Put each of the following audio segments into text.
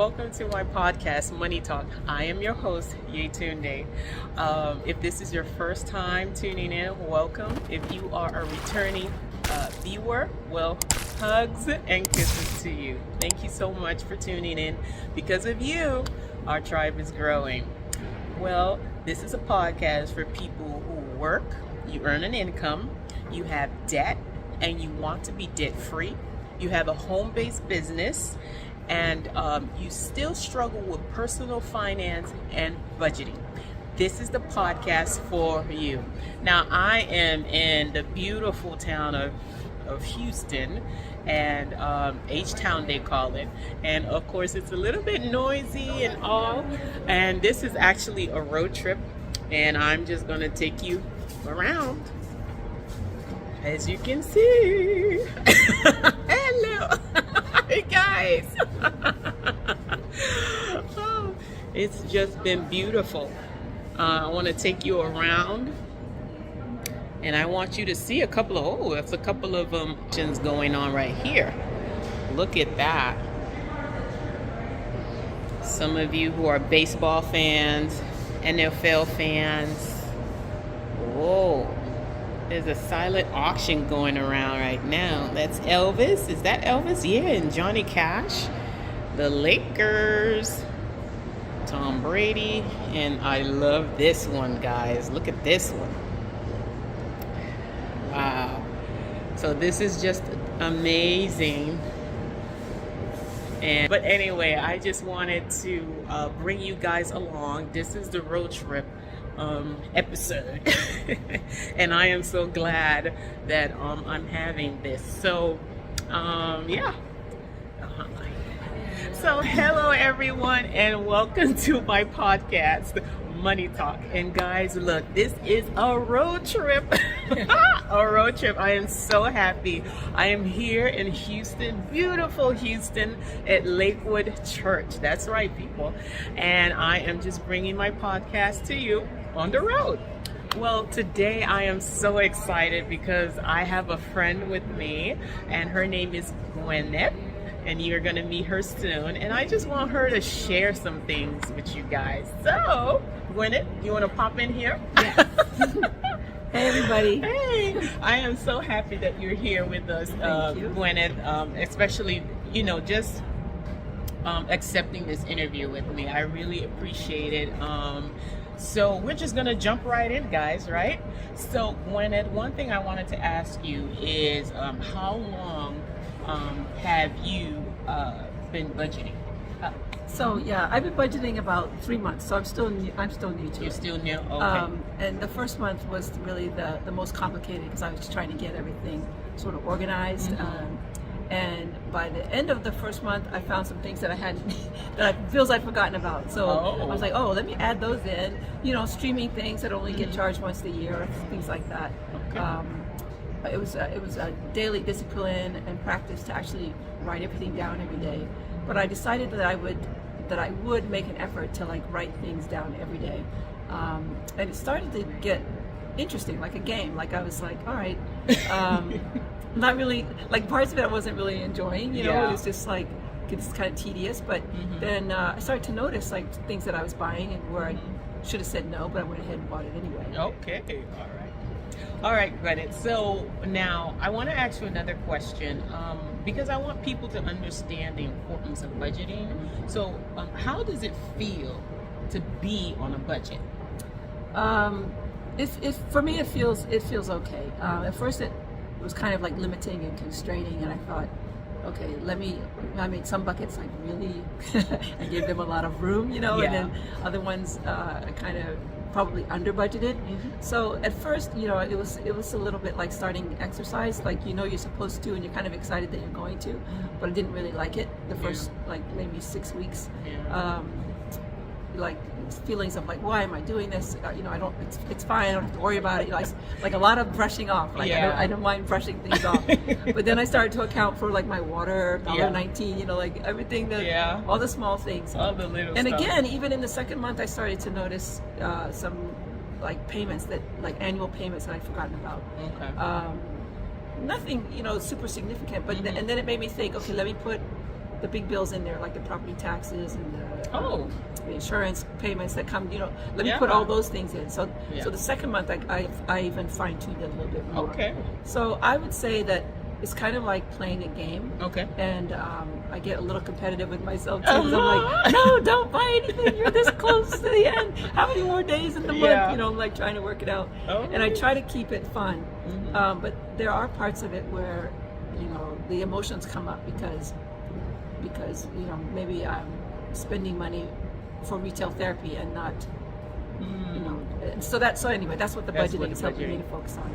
welcome to my podcast, Money Talk. I am your host, Yetunde. If this is your first time tuning in, welcome. If you are a returning viewer, well, hugs and kisses to you. Thank you so much for tuning in. Because of you, our tribe is growing. Well, this is a podcast for people who work, you earn an income, you have debt, and you want to be debt-free. You have a home-based business, and you still struggle with personal finance and budgeting. This is the podcast for you. Now, I am in the beautiful town of Houston, and H-Town they call it. And of course, it's a little bit noisy and all. And this is actually a road trip, and I'm just gonna take you around. As you can see. Hello. Hey guys. Oh, it's just been beautiful. I want to take you around, and I want you to see a couple of actions going on right here. Look at that. Some of you who are baseball fans, NFL fans. Whoa. There's a silent auction going around right now. That's Elvis. Is that Elvis? Yeah, and Johnny Cash. The Lakers. Tom Brady. And I love this one, guys. Look at this one. Wow. So this is just amazing. But anyway, I just wanted to bring you guys along. This is the road trip episode. And I am so glad that I'm having this. So yeah. So hello everyone, and welcome to my podcast, Money Talk. And guys, look, this is a road trip. A road trip. I am so happy. I am here in Houston, beautiful Houston, at Lakewood Church. That's right, people. And I am just bringing my podcast to you on the road. Well, today I am so excited because I have a friend with me, and her name is Gwyneth, and you're going to meet her soon. And I just want her to share some things with you guys. So, Gwyneth, you want to pop in here? Yes. Hey, everybody. Hey, I am so happy that you're here with us, Gwyneth, especially, just accepting this interview with me. I really appreciate it. So we're just going to jump right in, guys, right? So, Gwyneth, one thing I wanted to ask you is how long have you been budgeting? So yeah, I've been budgeting about 3 months. So I'm still new to it. You're still new? Okay. And the first month was really the most complicated because I was just trying to get everything sort of organized. Mm-hmm. And by the end of the first month, I found some things that I hadn't, feels I'd forgotten about. So I was like, let me add those in. Streaming things that only get charged once a year, things like that. Okay. It was a daily discipline and practice to actually write everything down every day. But I decided that I would make an effort to write things down every day. And it started to get interesting, like a game. Like I was like, all right. Not really, parts of it I wasn't really enjoying, It was just it's kind of tedious, but then I started to notice things that I was buying and where I should have said no, but I went ahead and bought it anyway. Okay, all right, Gwyneth. So now I want to ask you another question because I want people to understand the importance of budgeting. So how does it feel to be on a budget? For me, it feels okay. At first it was kind of limiting and constraining, and I thought, okay, I made some buckets really, I gave them a lot of room, and then other ones I kind of probably under budgeted. So at first, it was a little bit like starting exercise, you're supposed to, and you're kind of excited that you're going to, but I didn't really like it the first maybe 6 weeks. Feelings of why am I doing this? I don't. It's fine. I don't have to worry about it. A lot of brushing off. I don't mind brushing things off. But then I started to account for my water, $1.19. Everything that all the small things, all the little and stuff. Again, even in the second month, I started to notice some payments that annual payments that I'd forgotten about. Okay. Nothing super significant, but and then it made me think. Okay, let me put the big bills in there, like the property taxes and the insurance payments that come. Let me put all those things in. So the second month I even fine tuned it a little bit more. Okay. So I would say that it's kind of like playing a game. Okay. And I get a little competitive with myself too. 'Cause I'm like, no, don't buy anything. You're this close to the end. How many more days in the month? I'm like trying to work it out. Oh. And I try to keep it fun. Mm-hmm. But there are parts of it where, the emotions come up because maybe I'm spending money for retail therapy and not, So anyway, that's what the budgeting is helping me to focus on.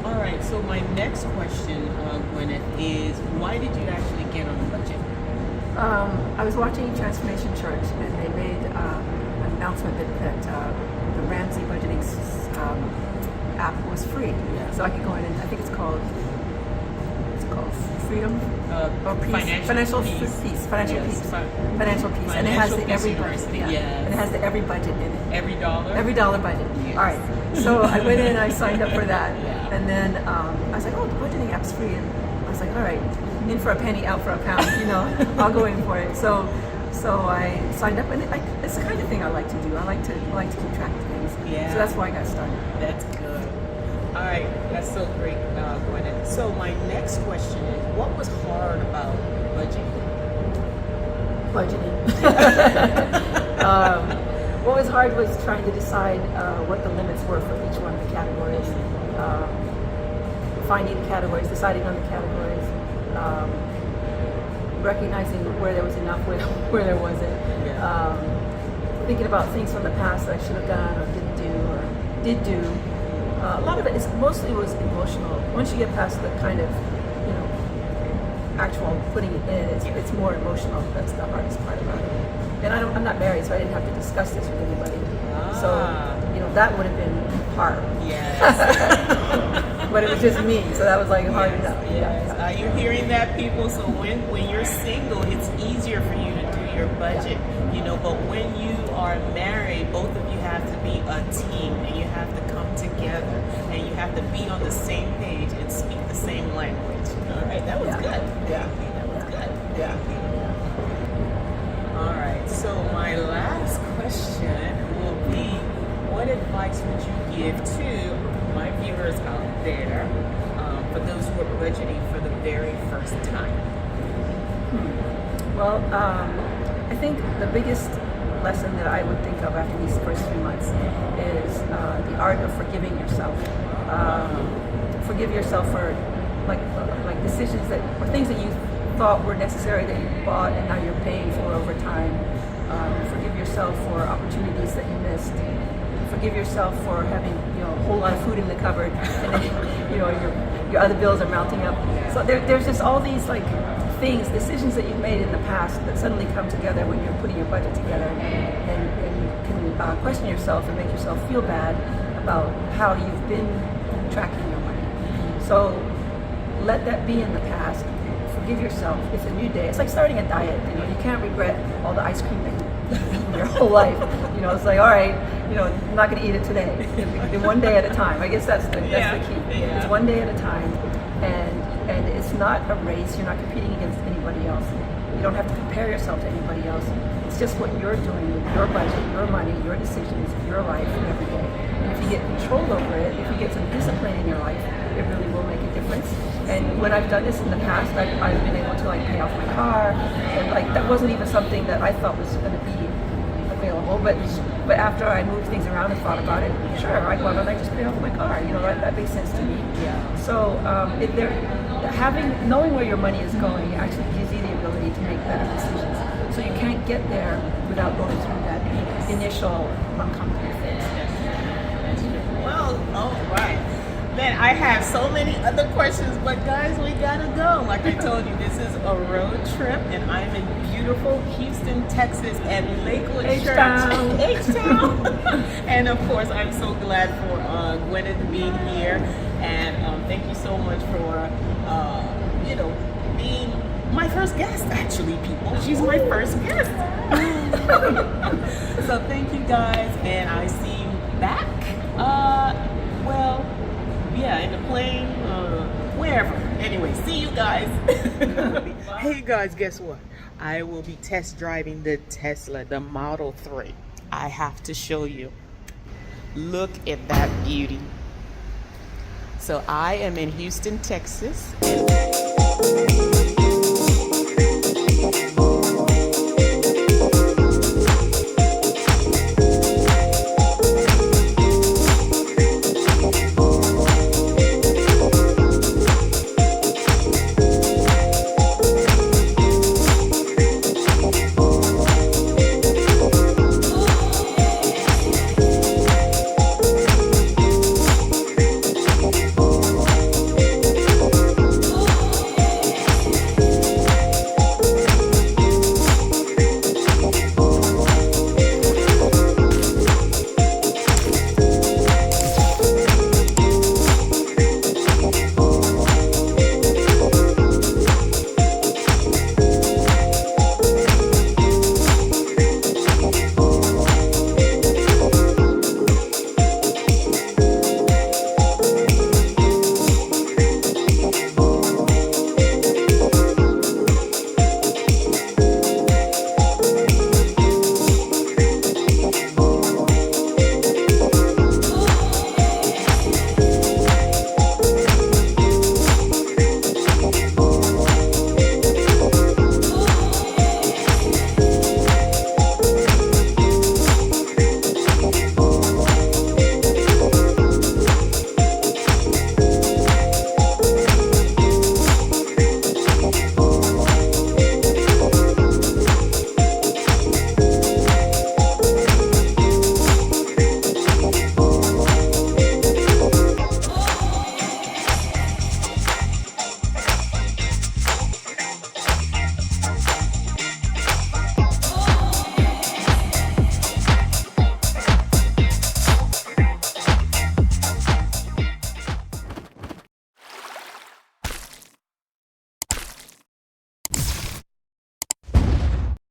All right. So my next question, Gwyneth, is why did you actually get on the budget? I was watching Transformation Church, and they made an announcement that the Ramsey budgeting app was free, so I could go in and I think it's called Freedom or Peace, Financial Peace, and it has the every budget, and it has the every budget in it, every dollar budget. Yes. All right, so I went in and I signed up for that, and then I was like, oh, the budgeting app's free, and I was like, all right, in for a penny, out for a pound, I'll go in for it. So I signed up, and it's the kind of thing I like to do. I like to keep track of things. Yeah. So that's why I got started. That's good. All right, that's so great, Gwyneth. So my next question is, what was hard about budgeting? What was hard was trying to decide what the limits were for each one of the categories. Finding the categories, deciding on the categories, recognizing where there was enough, where there wasn't. Thinking about things from the past that I should have done or didn't do or did do. A lot of it mostly was emotional. Once you get past the kind of, actual putting it in, it's more emotional. That's the hardest part about it. And I'm not married, so I didn't have to discuss this with anybody. So, that would have been hard. Yes. But it was just me, so that was like hard enough. Yes. Are you hearing that, people? So when you're single, it's easier for you to do your budget, but when you are married, both of you have to be a team, and you have to come together, and you have to be on the same page and speak the same language. All right, that was good. Yeah. That was good. Yeah. All right, so my last question will be, what advice would you give to my viewers out there, for those who are budgeting for the very first time? Well, I think the biggest lesson that I would think of after these first 3 months is the art of forgiving yourself. Forgive yourself for like decisions or things that you thought were necessary that you bought and now you're paying for over time. Forgive yourself for opportunities that you missed. Forgive yourself for having a whole lot of food in the cupboard, and then your other bills are mounting up. So there's just all these decisions that you've made in the past that suddenly come together when you're putting your budget together, and you can question yourself and make yourself feel bad about how you've been tracking your money. So let that be in the past. Forgive yourself. It's a new day. It's like starting a diet. You can't regret all the ice cream that you've eaten your whole life. It's like, all right, I'm not going to eat it today. One day at a time. I guess that's the key. Yeah. It's one day at a time, and it's not a race. You're not competing against anybody else. You don't have to compare yourself to anybody else. It's just what you're doing with your budget, your money, your decisions, your life every day. And if you get control over it, if you get some discipline in your life, it really will make a difference. And when I've done this in the past, I've been able to pay off my car, and that wasn't even something that I thought was going to be available. But after I moved things around and thought about it, sure, why don't I just pay off my car? That makes sense to me. Yeah. So knowing where your money is going actually gives you the ability to make better decisions. So you can't get there without going through that initial uncomfortable phase. Well, all right. Man, I have so many other questions, but guys, we gotta go. Like I told you, this is a road trip, and I'm in beautiful Houston, Texas, at Lakewood Church. H-Town. And of course, I'm so glad for Gwyneth being here, and thank you so much for being my first guest. Actually, people, she's my first guest. So thank you guys, and I see you back. In the plane, wherever. Anyway, see you guys. Hey guys, guess what? I will be test driving the Tesla, the Model 3. I have to show you. Look at that beauty. So I am in Houston, Texas.